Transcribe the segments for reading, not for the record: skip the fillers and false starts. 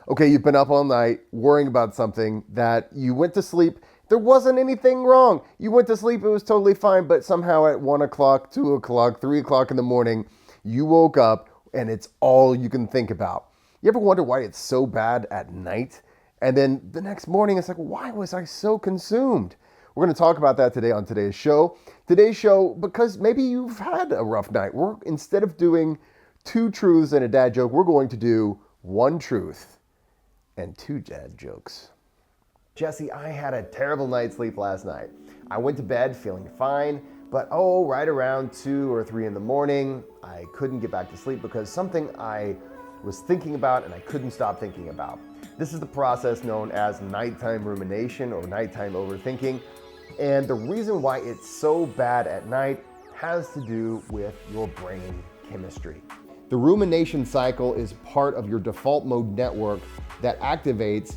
Okay, you've been up all night worrying about something that you went to sleep. There wasn't anything wrong. You went to sleep, it was totally fine, but somehow at 1 o'clock, 2 o'clock, 3 o'clock in the morning, you woke up and it's all you can think about. You ever wonder why it's so bad at night? And then the next morning, it's like, why was I so consumed? We're going to talk about that today on today's show. Today's show, because maybe you've had a rough night. Instead of doing 2 truths and a dad joke, we're going to do 1 truth and 2 dad jokes. Jesse, I had a terrible night's sleep last night. I went to bed feeling fine, but right around 2 or 3 in the morning, I couldn't get back to sleep because something I was thinking about and I couldn't stop thinking about. This is the process known as nighttime rumination or nighttime overthinking. And the reason why it's so bad at night has to do with your brain chemistry. The rumination cycle is part of your default mode network that activates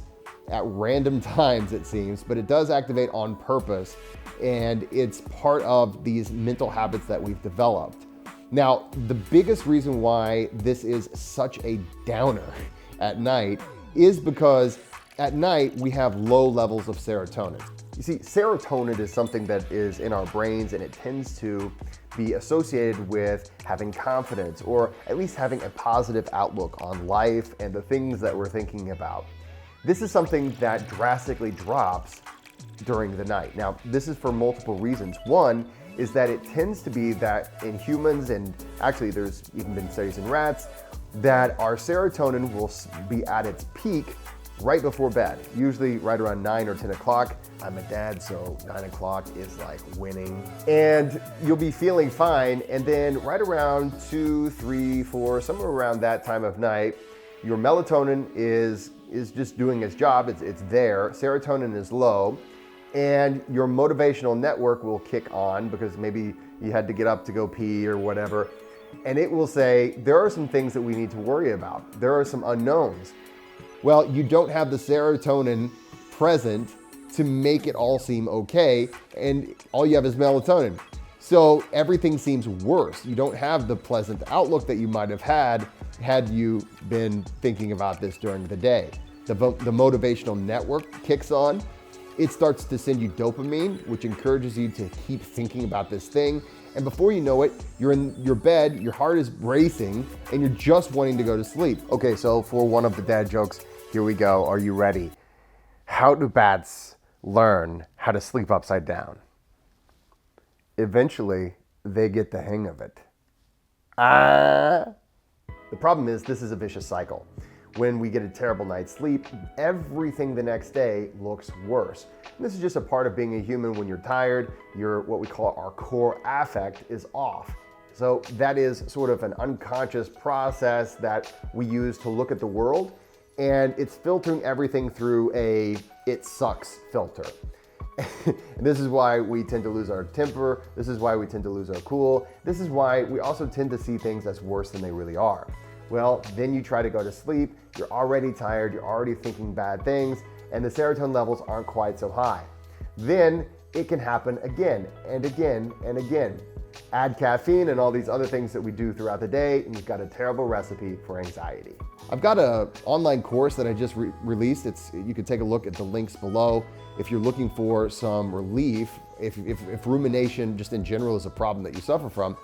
at random times, it seems, but it does activate on purpose, and it's part of these mental habits that we've developed. Now, the biggest reason why this is such a downer at night is because at night we have low levels of serotonin. You see, serotonin is something that is in our brains, and it tends to be associated with having confidence, or at least having a positive outlook on life and the things that we're thinking about. This is something that drastically drops during the night. Now, this is for multiple reasons. One is that it tends to be that in humans, and actually there's even been studies in rats, that our serotonin will be at its peak right before bed, usually right around 9 or 10 o'clock. I'm a dad, so 9 o'clock is like winning. And you'll be feeling fine, and then right around 2, 3, 4, somewhere around that time of night, your melatonin is just doing its job. It's there. Serotonin is low, and your motivational network will kick on because maybe you had to get up to go pee or whatever. And it will say, there are some things that we need to worry about. There are some unknowns. Well, you don't have the serotonin present to make it all seem okay, and all you have is melatonin. So everything seems worse. You don't have the pleasant outlook that you might have had you been thinking about this during the day. The motivational network kicks on. It starts to send you dopamine, which encourages you to keep thinking about this thing. And before you know it, you're in your bed, your heart is racing, and you're just wanting to go to sleep. Okay, so for one of the dad jokes, here we go. Are you ready? How do bats learn how to sleep upside down? Eventually, they get the hang of it. The problem is, this is a vicious cycle. When we get a terrible night's sleep, everything the next day looks worse. And this is just a part of being a human. When you're tired, what we call our core affect is off. So that is sort of an unconscious process that we use to look at the world, and it's filtering everything through a "it sucks" filter. And this is why we tend to lose our temper. This is why we tend to lose our cool. This is why we also tend to see things as worse than they really are. Well, then you try to go to sleep, you're already tired, you're already thinking bad things, and the serotonin levels aren't quite so high. Then it can happen again and again and again. Add caffeine and all these other things that we do throughout the day, and you've got a terrible recipe for anxiety. I've got an online course that I just released. You can take a look at the links below if you're looking for some relief, if rumination just in general is a problem that you suffer from.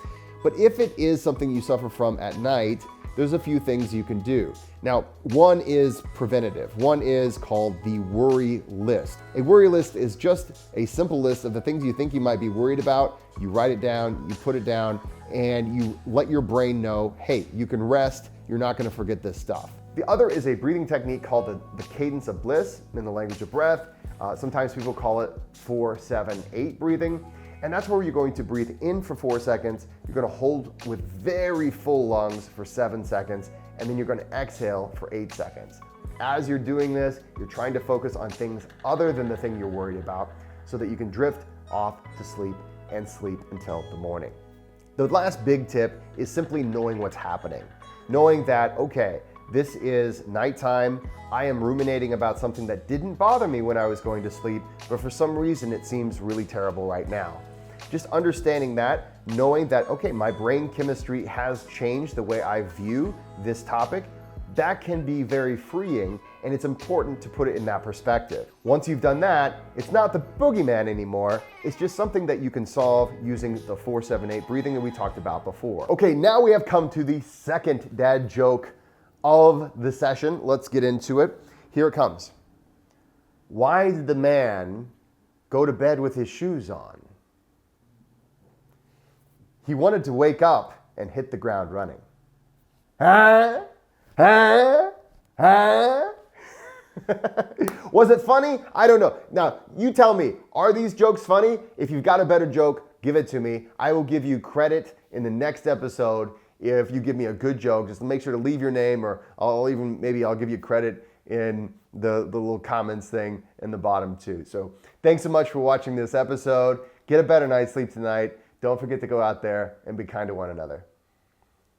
But if it is something you suffer from at night, there's a few things you can do. Now, one is preventative. One is called the worry list. A worry list is just a simple list of the things you think you might be worried about. You write it down, you put it down, and you let your brain know, hey, you can rest, you're not gonna forget this stuff. The other is a breathing technique called the cadence of bliss in the language of breath. Sometimes people call it 4-7-8 breathing. And that's where you're going to breathe in for 4 seconds. You're going to hold with very full lungs for 7 seconds, and then you're going to exhale for 8 seconds. As you're doing this, you're trying to focus on things other than the thing you're worried about so that you can drift off to sleep and sleep until the morning. The last big tip is simply knowing what's happening. Knowing that, okay, this is nighttime. I am ruminating about something that didn't bother me when I was going to sleep, but for some reason it seems really terrible right now. Just understanding that, knowing that, okay, my brain chemistry has changed the way I view this topic. that can be very freeing, and it's important to put it in that perspective. Once you've done that, it's not the boogeyman anymore, it's just something that you can solve using the 4-7-8 breathing that we talked about before. Okay, now we have come to the second dad joke of the session. Let's get into it. Here it comes. Why did the man go to bed with his shoes on? He wanted to wake up and hit the ground running. Huh? Huh? Huh? Was it funny? I don't know. Now, you tell me, are these jokes funny? If you've got a better joke, give it to me. I will give you credit in the next episode if you give me a good joke. Just make sure to leave your name, or I'll give you credit in the little comments thing in the bottom too. So thanks so much for watching this episode. Get a better night's sleep tonight. Don't forget to go out there and be kind to one another.